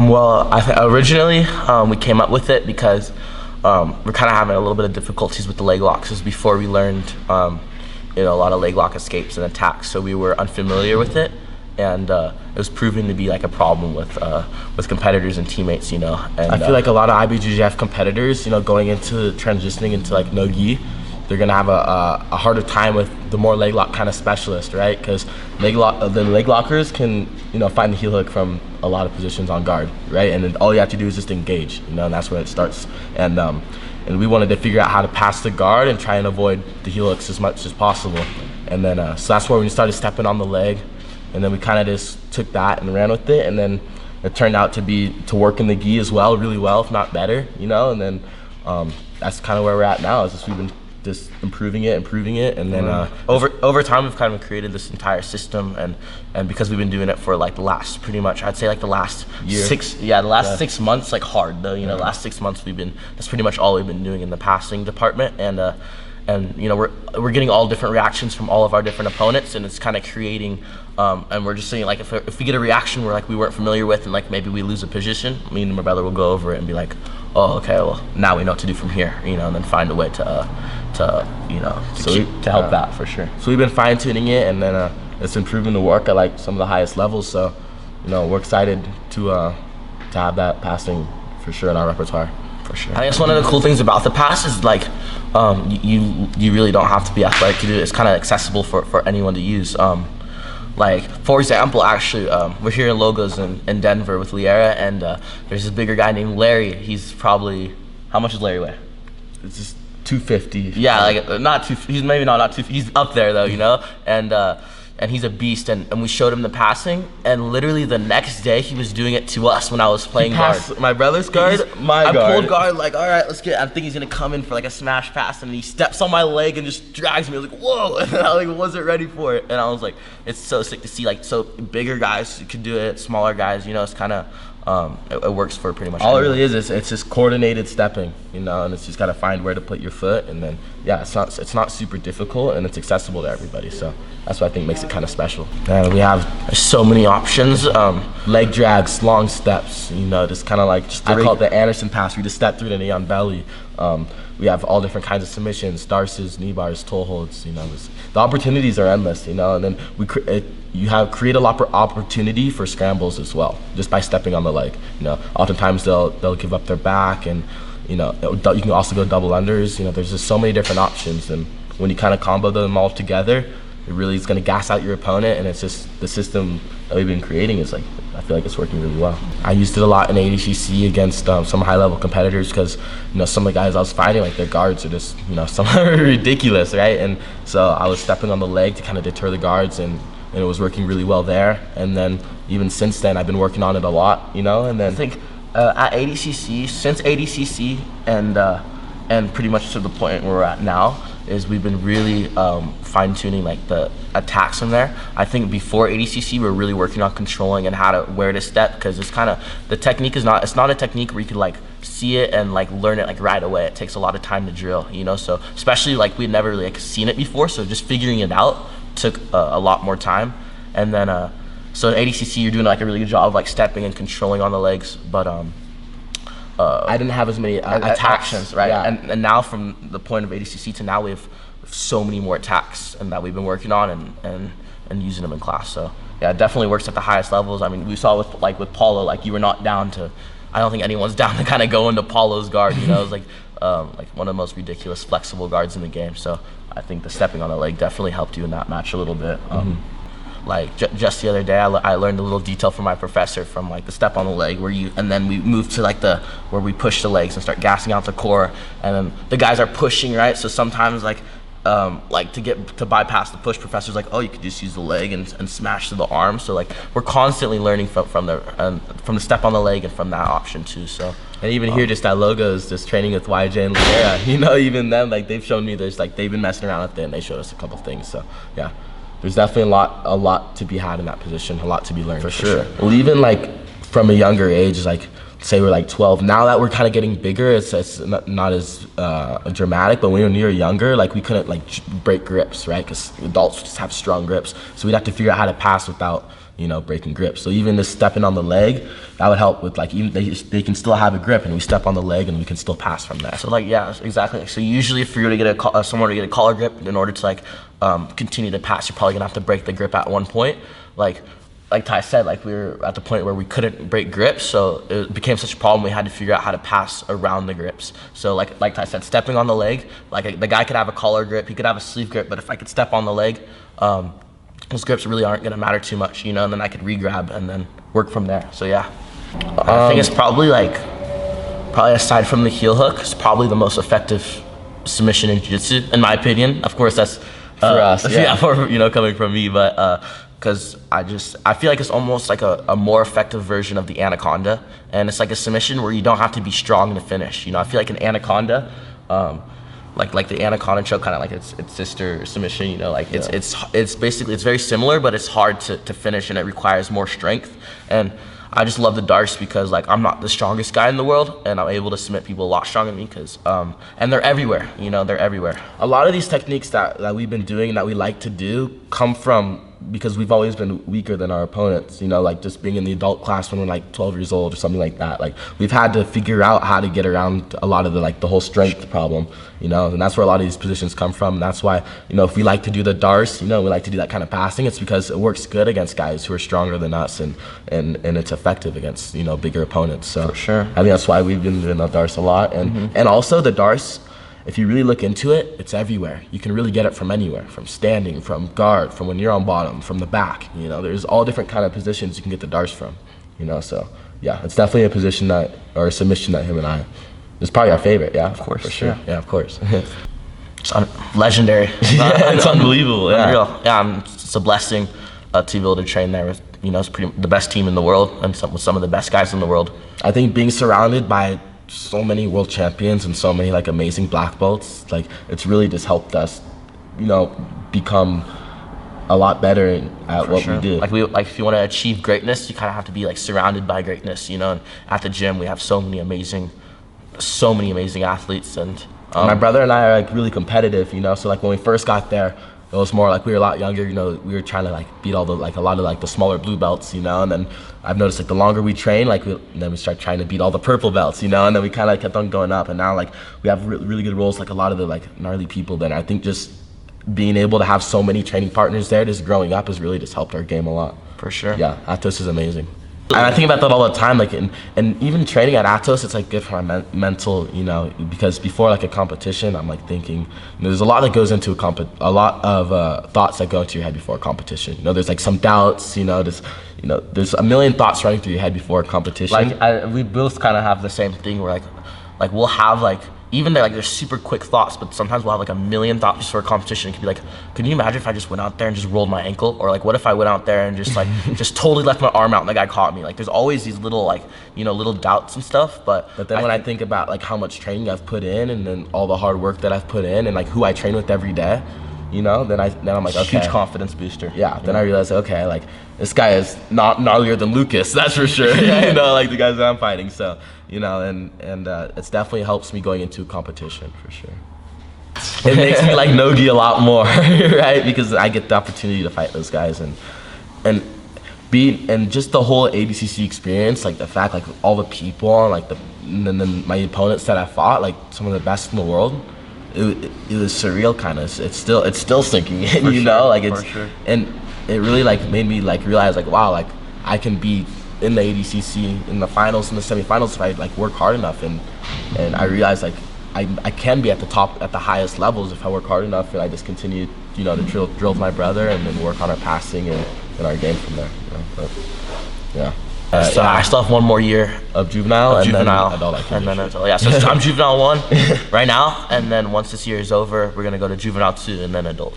Well, originally we came up with it because we're kind of having a little bit of difficulties with the leg locks. This is before we learned a lot of leg lock escapes and attacks, so we were unfamiliar with it, and it was proving to be like a problem with competitors and teammates. And I feel like a lot of IBJJF competitors, going into transitioning into like no gi, they're gonna have a harder time with the more leg lock kind of specialist, right? Because the leg lockers can find the heel hook from a lot of positions on guard, right? And then all you have to do is just engage, and that's where it starts. And we wanted to figure out how to pass the guard and try and avoid the heel hooks as much as possible. And then so that's where we started stepping on the leg, and then we kind of just took that and ran with it, and then it turned out to work in the gi as well, really well, if not better, And then that's kind of where we're at now. Is just we've been just improving it, and then over time we've kind of created this entire system, and because we've been doing it for like the last, pretty much I'd say like the last year. 6 months, like hard though, the last 6 months that's pretty much all we've been doing in the passing department, and we're getting all different reactions from all of our different opponents, and it's kind of creating and we're just saying like if we get a reaction where like we weren't familiar with, and like maybe we lose a position, me and my brother will go over it and be like, oh, okay, well now we know what to do from here, and then find a way to help that for sure. So we've been fine tuning it, and then it's improving the work at like some of the highest levels. So we're excited to have that passing for sure in our repertoire. For sure. I guess one of the cool things about the pass is like you really don't have to be athletic to do it. It's kind of accessible for anyone to use. Like for example, actually, we're here in Logos in Denver with Liera, and there's this bigger guy named Larry. He's probably, how much does Larry weigh? It's just 250. Yeah, like not too. He's maybe not too. He's up there though, and he's a beast. And we showed him the passing, and literally the next day he was doing it to us when I was playing guard. My brother's guard, I pulled guard, like, all right, let's get. I think he's gonna come in for like a smash pass, and he steps on my leg and just drags me. I was like, whoa! And I like wasn't ready for it, and I was like, it's so sick to see like so bigger guys can do it, smaller guys. It's kind of. It works for pretty much all anyone. It really is it's just coordinated stepping, and it's just got to find where to put your foot, and then it's not super difficult, and it's accessible to everybody, so that's what I think makes it kind of special. And we have so many options, leg drags, long steps, just kind of like I call it the Anderson pass. We just step through the knee on belly. We have all different kinds of submissions, Darces, knee bars, toe holds. The opportunities are endless, and then you have create a lot of opportunity for scrambles as well, just by stepping on the leg. Oftentimes they'll give up their back, and you can also go double unders. There's just so many different options, and when you kind of combo them all together, it really is going to gas out your opponent, and it's just the system that we've been creating is like, I feel like it's working really well. I used it a lot in ADCC against some high-level competitors, because some of the guys I was fighting, like their guards are just some are ridiculous, right? And so I was stepping on the leg to kind of deter the guards, and it was working really well there. And then even since then, I've been working on it a lot, and then I think at ADCC, since ADCC and pretty much to the point where we're at now, is we've been really fine-tuning like the attacks from there. I think before ADCC, we were really working on controlling and where to step, because it's kind of, the technique is not, it's not a technique where you could like see it and like learn it like right away. It takes a lot of time to drill, so especially like we'd never really like seen it before, so just figuring it out took a lot more time. And then so in ADCC, you're doing like a really good job of like stepping and controlling on the legs, but I didn't have as many attacks, right? Yeah. And now from the point of ADCC to now, we have so many more attacks, and that we've been working on and using them in class. So yeah, it definitely works at the highest levels. I mean, we saw with Paulo, like you were not down to, I don't think anyone's down to kind of go into Paulo's guard. It was like one of the most ridiculous flexible guards in the game. So I think the stepping on the leg definitely helped you in that match a little bit. Like just the other day, I learned a little detail from my professor from like the step on the leg and then we moved to like where we push the legs and start gassing out the core, and then the guys are pushing, right? So sometimes like like to bypass the push, professors like, oh, you could just use the leg and smash to the arm. So like we're constantly learning from the step on the leg and from that option too. So and even here, just that logo is just training with YJ and Lera. You know, even them, like they've shown me there's like they've been messing around with it and they showed us a couple things. So yeah, there's definitely a lot to be had in that position, a lot to be learned for sure. Well, even like from a younger age, like say we're like 12. Now that we're kind of getting bigger, it's not as dramatic. But when we were younger, like we couldn't like break grips, right? Because adults just have strong grips, so we'd have to figure out how to pass without breaking grips. So even just stepping on the leg, that would help with like even they can still have a grip, and we step on the leg and we can still pass from there. So like yeah, exactly. So usually if you're to get someone to get a collar grip in order to like continue to pass, you're probably gonna have to break the grip at one point. Like Tye said, like we were at the point where we couldn't break grips, so it became such a problem we had to figure out how to pass around the grips. So like Tye said, stepping on the leg, like the guy could have a collar grip, he could have a sleeve grip, but if I could step on the leg, those grips really aren't gonna matter too much, and then I could re-grab and then work from there. So yeah, I think it's probably aside from the heel hook, it's probably the most effective submission in jiu-jitsu, in my opinion. Of course, that's for us, yeah. Coming from me, but because I feel like it's almost like a more effective version of the anaconda, and it's like a submission where you don't have to be strong to finish. I feel like an anaconda, like the anaconda choke, kind of like its sister submission. It's basically it's very similar, but it's hard to finish and it requires more strength. And I just love the Darce because like I'm not the strongest guy in the world, and I'm able to submit people a lot stronger than me because and they're everywhere. They're everywhere. A lot of these techniques that we've been doing and that we like to do come from because we've always been weaker than our opponents, like just being in the adult class when we're like 12 years old or something like that. Like we've had to figure out how to get around a lot of the whole strength problem, and that's where a lot of these positions come from. And that's why, if we like to do the Darce, we like to do that kind of passing, it's because it works good against guys who are stronger than us and it's effective against, bigger opponents. So for sure. I think that's why we've been doing the Darce a lot. And also the Darce, if you really look into it, it's everywhere. You can really get it from anywhere, from standing, from guard, from when you're on bottom, from the back. There's all different kind of positions you can get the Darce from. So yeah, it's definitely a position or a submission that him and I, it's probably our favorite. Yeah, of course, for sure. Yeah, of course. It's legendary. It's unbelievable. Yeah, unreal. Yeah, it's a blessing to be able to train there with it's the best team in the world and with some of the best guys in the world. I think being surrounded by so many world champions and so many like amazing black belts, like it's really just helped us, become a lot better at what we do. Like if you want to achieve greatness, you kind of have to be like surrounded by greatness, and at the gym we have so many amazing athletes, and my brother and I are like really competitive, so like when we first got there, it was more like we were a lot younger, we were trying to like beat all the like a lot of like the smaller blue belts, and then I've noticed like the longer we train, then we start trying to beat all the purple belts, and then we kind of kept on going up, and now like we have really good roles, like a lot of the like gnarly people. Then I think just being able to have so many training partners there, just growing up, has really just helped our game a lot. For sure. Yeah, Atos is amazing. And I think about that all the time, like, and even training at Atos, it's like good for my mental, because before like a competition, I'm like thinking, there's a lot that goes into a lot of thoughts that go into your head before a competition. There's like some doubts, there's a million thoughts running through your head before a competition. We both kind of have the same thing where like we'll have like, even they're super quick thoughts, but sometimes we'll have like a million thoughts just for a competition. It could be like, can you imagine if I just went out there and just rolled my ankle? Or like, what if I went out there and just like, just totally left my arm out and the guy caught me? Like there's always these little like, little doubts and stuff. But then when I think about like how much training I've put in and then all the hard work that I've put in and like who I train with every day, then I'm like, okay. Huge confidence booster. Yeah, then I realize, okay, like this guy is not gnarlier than Lucas, that's for sure. Like the guys that I'm fighting. So, and it's definitely helps me going into a competition for sure. It makes me like no-gi a lot more, right? Because I get the opportunity to fight those guys and just the whole ADCC experience, like the fact, like all the people and then my opponents that I fought, like some of the best in the world. It was surreal, kind of. It's still sinking in, like it's, and it really like made me like realize like, wow, like I can be in the ADCC in the finals, in the semifinals, if I like work hard enough, and I realized like I can be at the top, at the highest levels if I work hard enough, and I just continue, to drill with my brother and then work on our passing and our game from there. But, yeah. So I still have 1 more year of juvenile, of and juvenile, then adult. and then adult. Yeah, so I'm juvenile 1 right now, and then once this year is over, we're gonna go to juvenile 2 and then adult.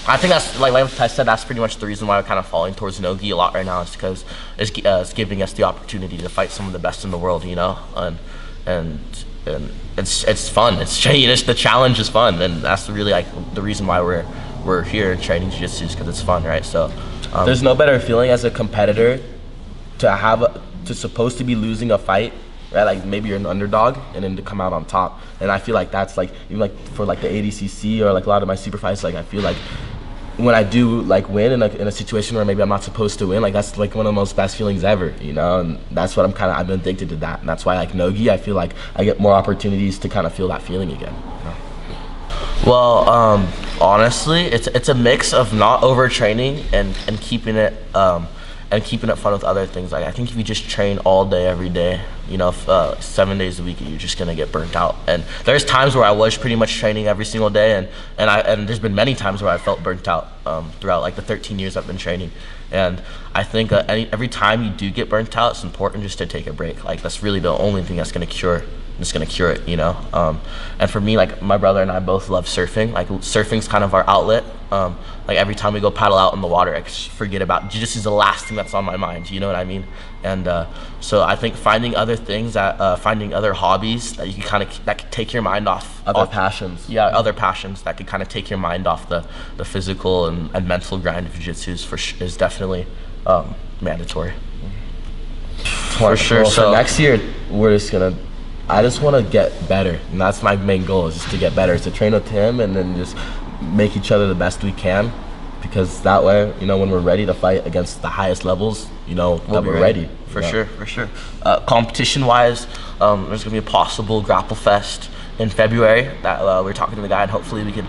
I think that's like I said, that's pretty much the reason why we're kind of falling towards no-gi a lot right now. Is because it's giving us the opportunity to fight some of the best in the world, you know, and it's fun. It's the challenge is fun, and that's really like the reason why we're here training jiu-jitsu, because it's fun, right? So there's no better feeling as a competitor to supposed to be losing a fight, right? Like maybe you're an underdog and then to come out on top. And I feel like that's like even like for like the ADCC or like a lot of my super fights, like I feel like when I do like win in a situation where maybe I'm not supposed to win, like that's like one of the most best feelings ever, you know. And that's what I've been addicted to that, and that's why like no-gi, I feel like I get more opportunities to kind of feel that feeling again, you know? Well, honestly, it's a mix of not overtraining and keeping it fun with other things. Like I think if you just train all day every day, you know, 7 days a week, you're just gonna get burnt out. And there's times where I was pretty much training every single day, and there's been many times where I felt burnt out throughout like the 13 years I've been training. And I think every time you do get burnt out, it's important just to take a break. Like that's really the only thing that's gonna cure it, you know. And for me, like my brother and I both love surfing. Like surfing's kind of our outlet. Like every time we go paddle out in the water, I just forget about jiu-jitsu is the last thing that's on my mind, you know what I mean? And so I think finding other things finding other hobbies that you can that can take your mind off Passions. Yeah, other passions that could kind of take your mind off the physical and mental grind of jiu-jitsu is definitely mandatory. For sure. Well, so next year I just want to get better, and that's my main goal, is just to get better, is to train with him and then just make each other the best we can, because that way, you know, when we're ready to fight against the highest levels, you know, we're ready. For sure. Competition-wise, there's gonna be a possible Grapple Fest in February that we're talking to the guy, and hopefully we can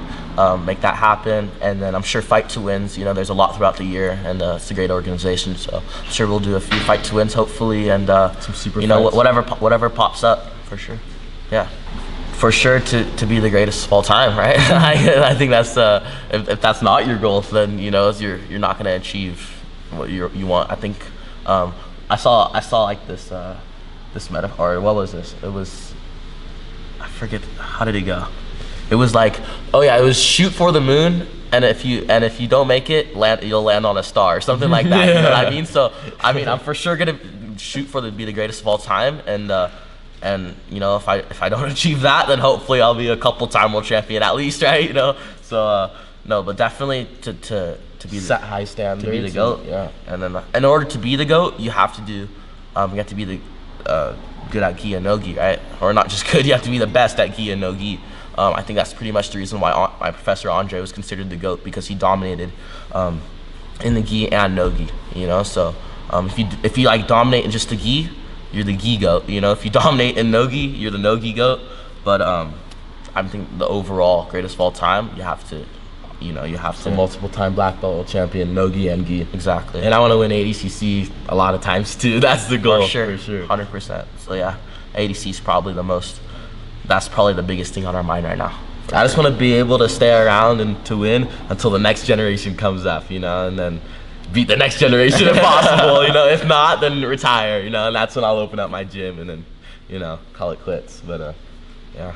make that happen. And then I'm sure Fight to Wins, you know, there's a lot throughout the year, and it's a great organization, so I'm sure we'll do a few Fight to Wins hopefully, and some super you know, fights. whatever pops up, for sure. Yeah, for sure to be the greatest of all time, right? I think that's if that's not your goal, then you know you're not gonna achieve what you want. I think I saw like this metaphor, or what was this? It was, I forget, how did it go? It was like, oh yeah, it was shoot for the moon, and if you don't make it, you'll land on a star, or something like that. You know what I mean? So I mean, I'm for sure gonna shoot for be the greatest of all time, and you know, if I don't achieve that, then hopefully I'll be a couple-time world champion at least, right? You know, so no, but definitely to be set high standards, to be the GOAT. Yeah, and then in order to be the GOAT, you have to be the good at gi and no gi, right? Or not just good, you have to be the best at gi and no gi. I think that's pretty much the reason why my professor Andre was considered the GOAT, because he dominated in the gi and no gi. You know, so if you like dominate in just the gi, you're the gi GOAT. You know, if you dominate in no gi, you're the no gi GOAT. But I think the overall greatest of all time, you have to. Multiple-time black belt champion, no gi and gi. Exactly. And I want to win ADCC a lot of times too. That's the goal. For sure. 100%. So yeah, ADCC is probably that's probably the biggest thing on our mind right now. I just want to be able to stay around and to win until the next generation comes up, you know, and then beat the next generation if possible, you know. If not, then retire, you know, and that's when I'll open up my gym and then, you know, call it quits. But yeah.